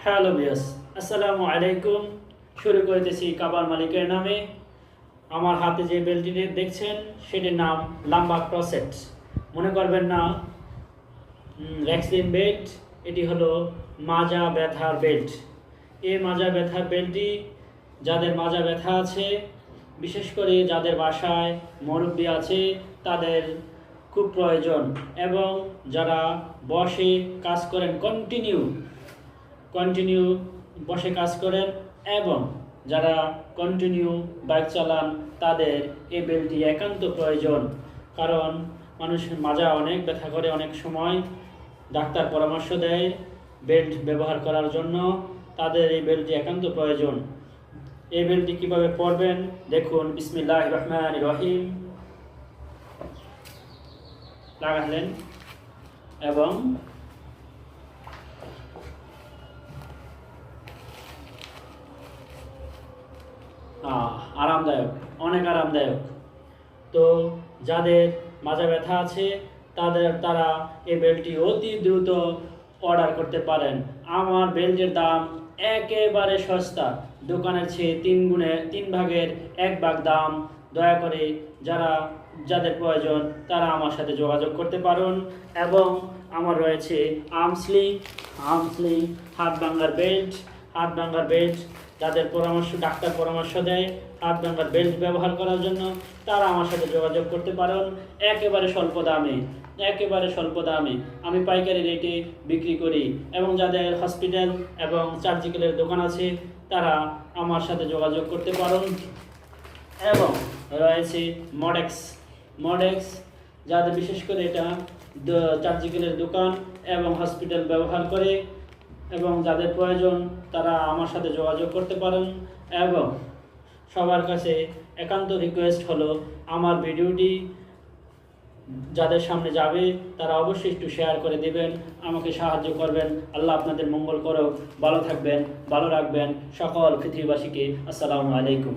Hello বিয়াস, আসসালামু আলাইকুম। শুরু করতেছি কাবার মালিকের নামে। আমার হাতে যে বেল্টটি দেখছেন সেটির নাম লাম্বা ক্রসেট। মনে করবেন না ভ্যাকসিন বেল্ট, এটি হলো মাজা ব্যথার বেল্ট। এই মাজা ব্যথার বেল্টটি যাদের মাজা ব্যথা আছে, বিশেষ করে যাদের বাসায় মুরব্বি আছে তাদের খুব প্রয়োজন, এবং যারা বসে কাজ করেন কন্টিনিউ বসে কাজ করেন, এবং যারা কন্টিনিউ বাইক চালান তাদের এই বেল্টটি একান্ত প্রয়োজন। কারণ মানুষের মাজা অনেক ব্যথা করে, অনেক সময় ডাক্তার পরামর্শ দেয় বেল্ট ব্যবহার করার জন্য। তাদের এই বেল্টটি একান্ত প্রয়োজন। এই বেল্টটি কীভাবে পরবেন দেখুন। বিসমিল্লাহির রহমানির রহিম লাগালেন এবং আরামদায়ক, অনেক আরামদায়ক। তো যাদের মাজা ব্যথা আছে তারা এই বেল্টটি অতি দ্রুত অর্ডার করতে পারেন। আমার বেল্টের দাম একেবারে সস্তা, দোকানের চেয়ে 3 ভাগের 1 ভাগ দাম। দয়া করে যাদের প্রয়োজন তারা আমার সাথে যোগাযোগ করতে পারেন। এবং আমার রয়েছে আর্মস্লিং হাত ভাঙার বেল্ট। যাদের ডাক্তার পরামর্শ দেয় হাত ভাঙার বেল্ট ব্যবহার করার জন্য, তারা আমার সাথে যোগাযোগ করতে পারেন। একেবারে স্বল্প দামে আমি পাইকারি রেটে বিক্রি করি। এবং যাদের হসপিটাল এবং সার্জিক্যালের দোকান আছে তারা আমার সাথে যোগাযোগ করতে পারেন। এবং রয়েছে মডেক্স, যাদের বিশেষ করে এটা সার্জিক্যালের দোকান এবং হসপিটাল ব্যবহার করে, এবং যাদের প্রয়োজন তারা আমার সাথে যোগাযোগ করতে পারেন। এবং সবার কাছে একান্ত রিকোয়েস্ট হলো, আমার ভিডিওটি যাদের সামনে যাবে তারা অবশ্যই একটু শেয়ার করে দেবেন, আমাকে সাহায্য করবেন। আল্লাহ আপনাদের মঙ্গল করুক। ভালো থাকবেন, ভালো রাখবেন সকল পৃথিবীবাসীকে। আসসালামু আলাইকুম।